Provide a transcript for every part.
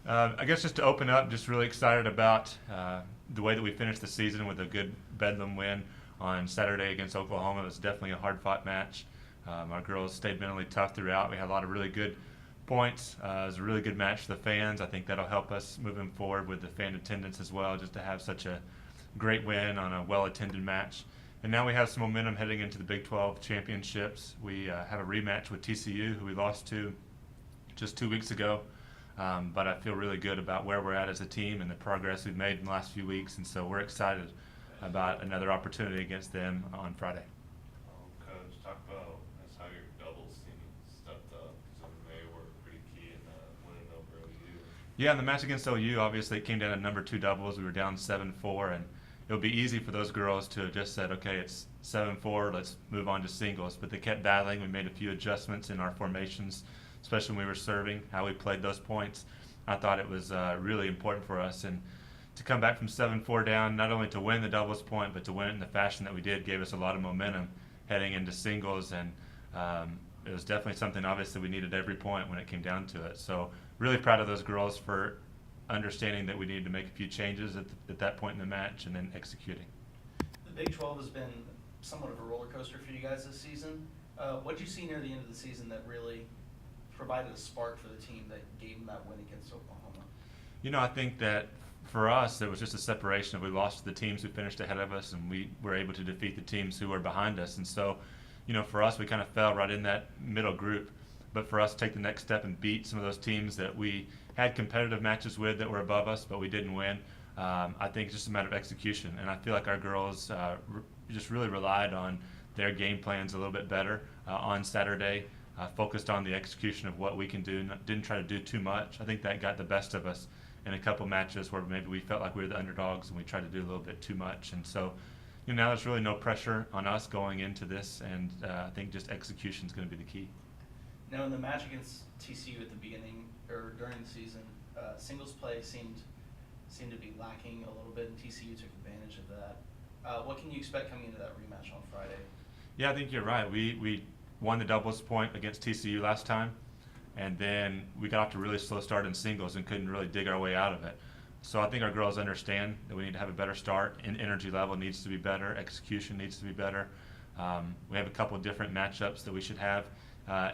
I guess just to open up, just really excited about the way that we finished the season with a good Bedlam win on Saturday against Oklahoma. It was definitely a hard-fought match. Our girls stayed mentally tough throughout. We had a lot of really good points. It was a really good match for the fans. I think that'll help us moving forward with the fan attendance as well, just to have such a great win on a well-attended match. And now we have some momentum heading into the Big 12 championships. We have a rematch with TCU, who we lost to just 2 weeks ago. But I feel really good about where we're at as a team and the progress we've made in the last few weeks. And so we're excited about another opportunity against them on Friday. Coach, talk about how your doubles team stepped up, because they were pretty key in winning over OU. Yeah, in the match against OU, obviously it came down to number two doubles. We were down 7-4, and it would be easy for those girls to have just said, okay, it's 7-4, let's move on to singles. But they kept battling. We made a few adjustments in our formations, especially when we were serving, how we played those points. I thought it was really important for us. And to come back from 7-4 down, not only to win the doubles point, but to win it in the fashion that we did, gave us a lot of momentum heading into singles. And it was definitely something, obviously, we needed every point when it came down to it. So really proud of those girls for understanding that we needed to make a few changes at that point in the match and then executing. The Big 12 has been somewhat of a roller coaster for you guys this season. What did you see near the end of the season that really provided a spark for the team that gave them that win against Oklahoma? I think that for us, there was just a separation of we lost to the teams who finished ahead of us, and we were able to defeat the teams who were behind us. And so, for us, we kind of fell right in that middle group. But for us to take the next step and beat some of those teams that we had competitive matches with that were above us, but we didn't win, I think it's just a matter of execution. And I feel like our girls just really relied on their game plans a little bit better on Saturday. Focused on the execution of what we can do, didn't try to do too much. I think that got the best of us in a couple matches where maybe we felt like we were the underdogs and we tried to do a little bit too much. And so, now there's really no pressure on us going into this, and I think just execution is going to be the key. Now, in the match against TCU at the beginning or during the season, singles play seemed to be lacking a little bit, and TCU took advantage of that. What can you expect coming into that rematch on Friday? Yeah, I think you're right. We won the doubles point against TCU last time, and then we got off to a really slow start in singles and couldn't really dig our way out of it. So I think our girls understand that we need to have a better start, and energy level needs to be better, execution needs to be better. We have a couple of different matchups that we should have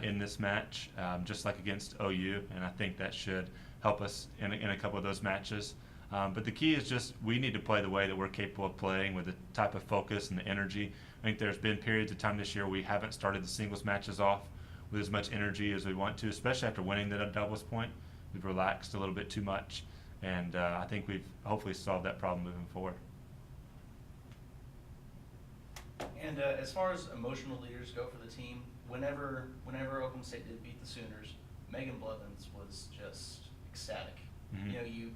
in this match, just like against OU, and I think that should help us in a couple of those matches. But the key is just we need to play the way that we're capable of playing with the type of focus and the energy. I think there's been periods of time this year we haven't started the singles matches off with as much energy as we want to, especially after winning the doubles point. We've relaxed a little bit too much, and I think we've hopefully solved that problem moving forward. And as far as emotional leaders go for the team, whenever Oklahoma State did beat the Sooners, Megan Blevins was just ecstatic. Mm-hmm.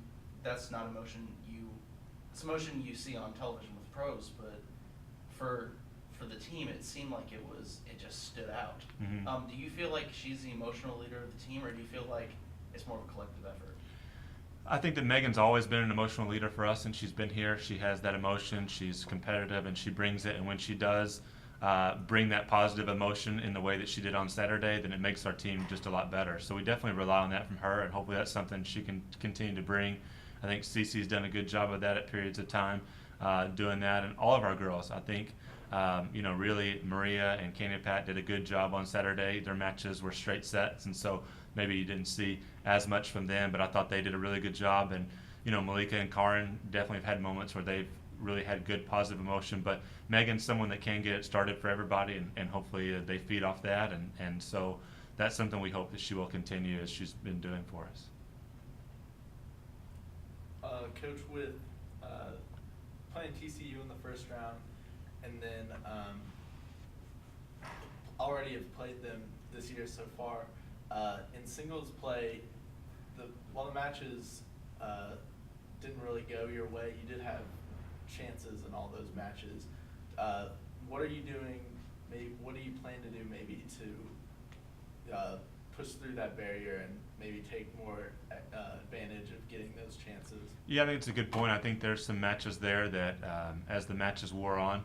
That's not emotion it's emotion you see on television with pros, but for the team, it seemed like it just stood out. Mm-hmm. Do you feel like she's the emotional leader of the team, or do you feel like it's more of a collective effort? I think that Megan's always been an emotional leader for us, and she's been here. She has that emotion. She's competitive, and she brings it. And when she does bring that positive emotion in the way that she did on Saturday, then it makes our team just a lot better. So we definitely rely on that from her, and hopefully that's something she can continue to bring. I think Cece's done a good job of that at periods of time, doing that. And all of our girls, I think, really Maria and Kenya Pat did a good job on Saturday. Their matches were straight sets, and so maybe you didn't see as much from them, but I thought they did a really good job. And, Malika and Karin definitely have had moments where they've really had good positive emotion, but Megan's someone that can get it started for everybody, and hopefully they feed off that. And so that's something we hope that she will continue as she's been doing for us. Coach, with playing TCU in the first round, and then already have played them this year so far, in singles play, while the matches didn't really go your way, you did have chances in all those matches. What are you doing? What do you plan to do maybe to push through that barrier and maybe take more advantage of getting those chances? Yeah, I think it's a good point. I think there's some matches there that as the matches wore on,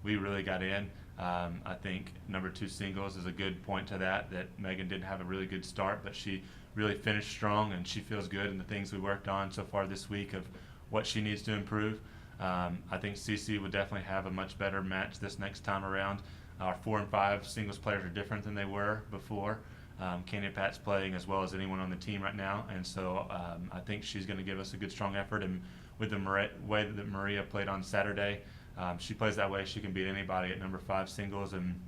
we really got in. I think number 2 singles is a good point to that Megan didn't have a really good start, but she really finished strong, and she feels good in the things we worked on so far this week of what she needs to improve. I think CC would definitely have a much better match this next time around. Our 4 and 5 singles players are different than they were before. Candy Pat's playing as well as anyone on the team right now, and so I think she's going to give us a good, strong effort. And with the way that Maria played on Saturday, she plays that way. She can beat anybody at number 5 singles, and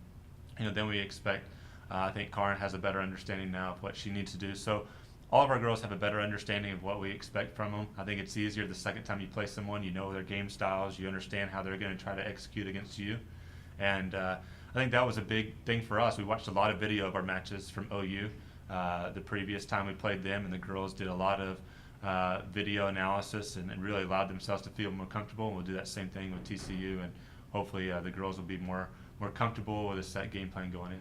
then we expect. I think Karin has a better understanding now of what she needs to do. So all of our girls have a better understanding of what we expect from them. I think it's easier the second time you play someone. You know their game styles. You understand how they're going to try to execute against you. And I think that was a big thing for us. We watched a lot of video of our matches from OU the previous time we played them, and the girls did a lot of video analysis and really allowed themselves to feel more comfortable. And we'll do that same thing with TCU, and hopefully the girls will be more comfortable with a set game plan going in.